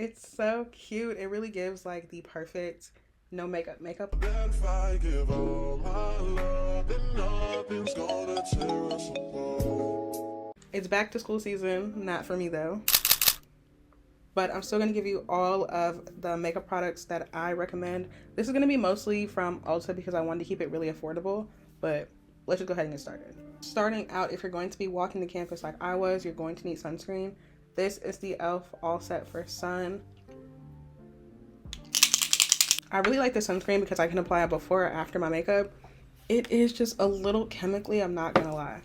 It's so cute. It really gives like the perfect no makeup. If I give all my love, then nothing's gonna tear us apart. It's back to school season, not for me though. But I'm still going to give you all of the makeup products that I recommend. This is going to be mostly from Ulta because I wanted to keep it really affordable, but let's just go ahead and get started. Starting out, if you're going to be walking the campus like I was, you're going to need sunscreen. This is the e.l.f. All Set for Sun. I really like the sunscreen because I can apply it before or after my makeup. It is just a little chemically, I'm not gonna lie.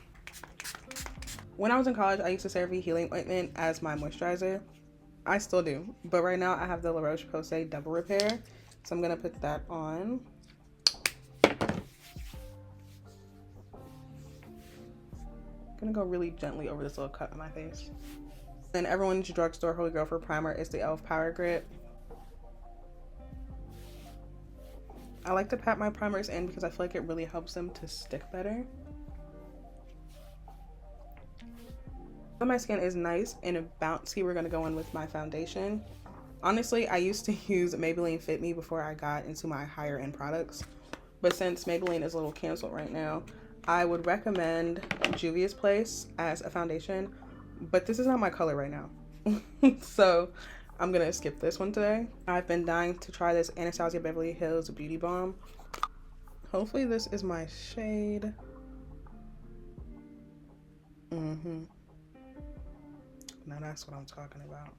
When I was in college, I used to CeraVe Healing Ointment as my moisturizer. I still do, but right now I have the La Roche-Posay Double Repair, so I'm gonna put that on. I'm gonna go really gently over this little cut on my face. Then everyone's drugstore Holy Grail for primer is the e.l.f. Power Grip. I like to pat my primers in because I feel like it really helps them to stick better. So my skin is nice and bouncy. We're gonna go in with my foundation. Honestly, I used to use Maybelline Fit Me before I got into my higher end products. But since Maybelline is a little canceled right now, I would recommend Juvia's Place as a foundation. But this is not my color right now. So I'm gonna skip this one today. I've been dying to try this Anastasia Beverly Hills Beauty Balm. Hopefully this is my shade. Now that's what I'm talking about.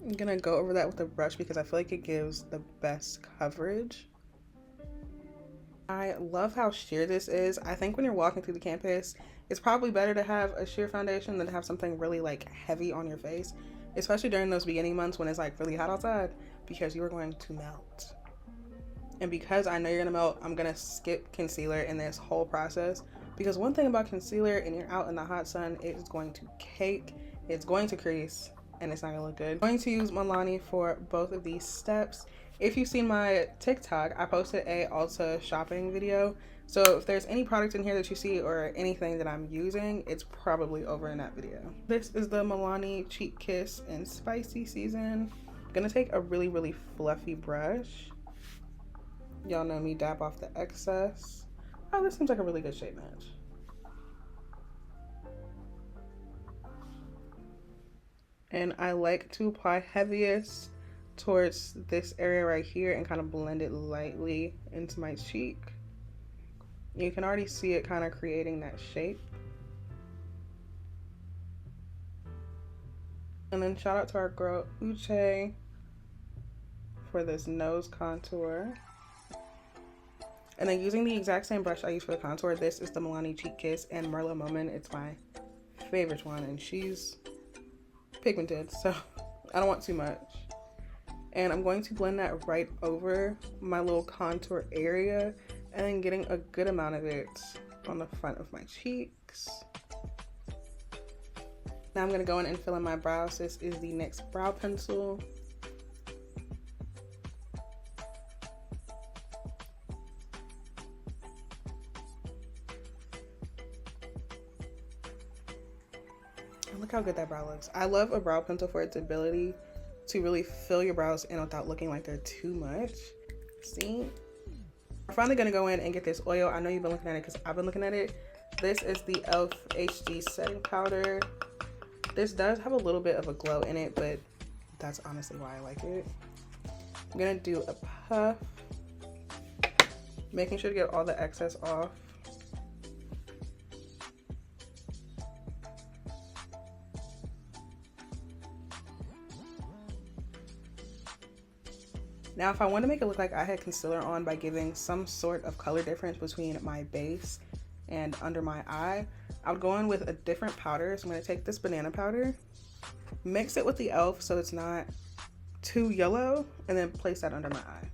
I'm gonna go over that with a brush because I feel like it gives the best coverage. I love how sheer this is. I think when you're walking through the campus, it's probably better to have a sheer foundation than to have something really like heavy on your face, especially during those beginning months when it's like really hot outside, because you are going to melt. And because I know you're gonna melt, I'm gonna skip concealer in this whole process, because one thing about concealer and you're out in the hot sun, it is going to cake, it's going to crease, and it's not gonna look good. I'm going to use Milani for both of these steps. If you've seen my TikTok, I posted a Ulta shopping video. So if there's any product in here that you see or anything that I'm using, it's probably over in that video. This is the Milani Cheek Kiss in Spicy Season. I'm gonna take a really, really fluffy brush. Y'all know me, dab off the excess. Oh, this seems like a really good shade match. And I like to apply heaviest towards this area right here and kind of blend it lightly into my cheek. You can already see it kind of creating that shape. And then shout out to our girl Uche for this nose contour. And then using the exact same brush I use for the contour, this is the Milani Cheek Kiss and Merlot Moment. It's my favorite one, and she's pigmented, so I don't want too much. And I'm going to blend that right over my little contour area, and then getting a good amount of it on the front of my cheeks. Now I'm gonna go in and fill in my brows. This is the NYX brow pencil. Look how good that brow looks. I love a brow pencil for its ability to really fill your brows in without looking like they're too much. See? I'm finally gonna go in and get this oil. I know you've been looking at it because I've been looking at it. This is the e.l.f. HD setting powder. This does have a little bit of a glow in it, but that's honestly why I like it. I'm gonna do a puff, making sure to get all the excess off. Now, if I want to make it look like I had concealer on by giving some sort of color difference between my base and under my eye, I would go in with a different powder. So I'm going to take this banana powder, mix it with the e.l.f. so it's not too yellow, and then place that under my eye.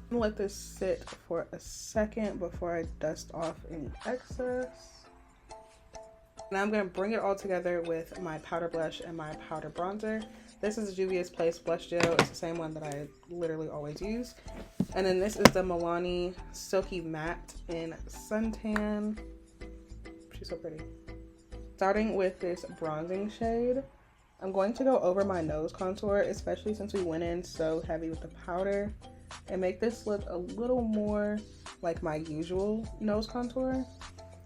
I'm gonna let this sit for a second before I dust off any excess. Now I'm gonna bring it all together with my powder blush and my powder bronzer. This is Juvia's Place Blush Gel. It's the same one that I literally always use. And then this is the Milani Silky Matte in Suntan. She's so pretty. Starting with this bronzing shade, I'm going to go over my nose contour, especially since we went in so heavy with the powder, and make this look a little more like my usual nose contour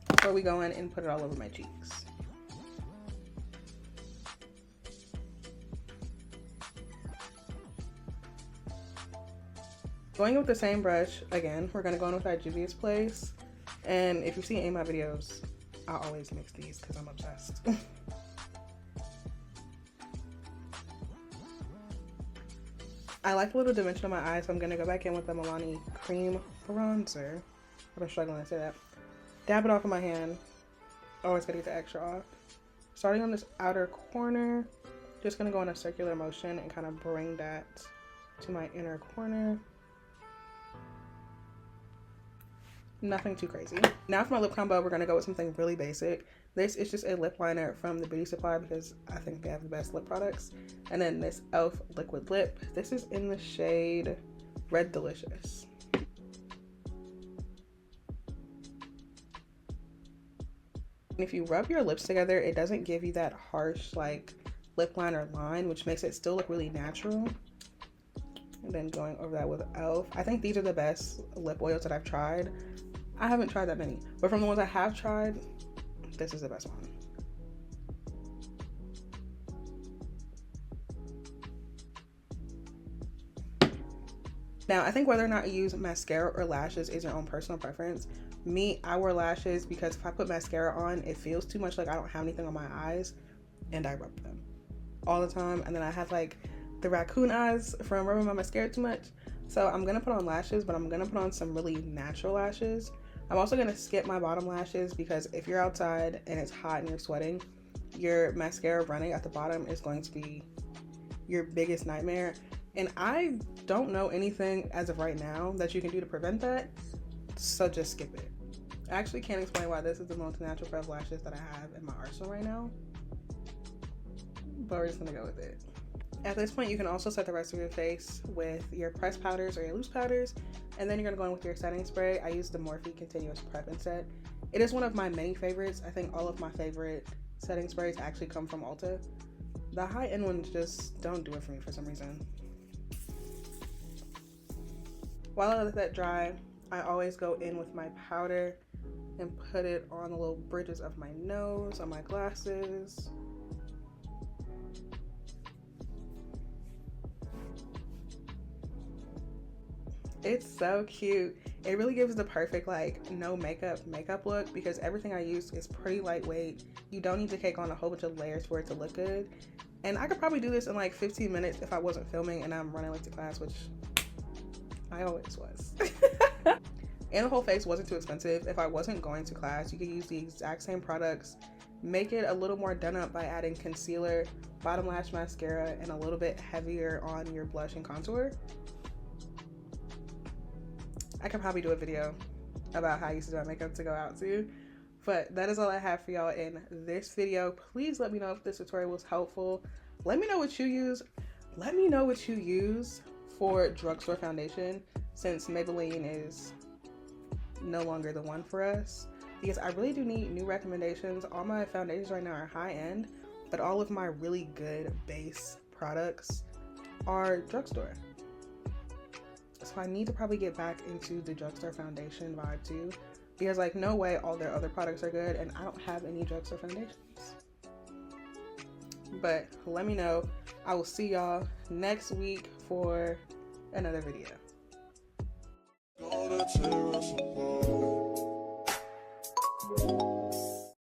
before we go in and put it all over my cheeks. Going with the same brush again, we're gonna go in with our Juvia's Place. And if you see any of my videos, I always mix these because I'm obsessed. I like a little dimension on my eyes, so I'm gonna go back in with the Milani Cream Bronzer. I've been struggling to say that. Dab it off of my hand. Always gotta get the extra off. Starting on this outer corner, just gonna go in a circular motion and kind of bring that to my inner corner. Nothing too crazy. Now for my lip combo, we're gonna go with something really basic. This is just a lip liner from the Beauty Supply because I think they have the best lip products. And then this e.l.f. liquid lip. This is in the shade Red Delicious. If you rub your lips together, it doesn't give you that harsh like lip liner line, which makes it still look really natural. And then going over that with e.l.f. I think these are the best lip oils that I've tried. I haven't tried that many, but from the ones I have tried, this is the best one. Now, I think whether or not you use mascara or lashes is your own personal preference. Me, I wear lashes because if I put mascara on, it feels too much like I don't have anything on my eyes, and I rub them all the time. And then I have like the raccoon eyes from rubbing my mascara too much. So I'm gonna put on lashes, but I'm gonna put on some really natural lashes. I'm also gonna skip my bottom lashes because if you're outside and it's hot and you're sweating, your mascara running at the bottom is going to be your biggest nightmare. And I don't know anything as of right now that you can do to prevent that, so just skip it. I actually can't explain why this is the most natural pair of lashes that I have in my arsenal right now, but we're just gonna go with it. At this point, you can also set the rest of your face with your pressed powders or your loose powders, and then you're gonna go in with your setting spray. I use the Morphe Continuous Prep and Set. It is one of my many favorites. I think all of my favorite setting sprays actually come from Ulta. The high-end ones just don't do it for me for some reason. While I let that dry, I always go in with my powder and put it on the little bridges of my nose, on my glasses. It's so cute. It really gives the perfect like no makeup look because everything I use is pretty lightweight. You don't need to take on a whole bunch of layers for it to look good. And I could probably do this in like 15 minutes if I wasn't filming and I'm running late to class, which I always was. And the whole face wasn't too expensive. If I wasn't going to class, you could use the exact same products, make it a little more done up by adding concealer, bottom lash mascara, and a little bit heavier on your blush and contour. I could probably do a video about how I used to do my makeup to go out to, but that is all I have for y'all in this video. Please let me know if this tutorial was helpful. Let me know what you use. Let me know what you use for drugstore foundation, since Maybelline is no longer the one for us, because I really do need new recommendations. All my foundations right now are high end, but all of my really good base products are drugstore. So I need to probably get back into the drugstore foundation vibe too, because like no way all their other products are good and I don't have any drugstore foundations. But let me know. I will see y'all next week for another video. Gonna tear us apart.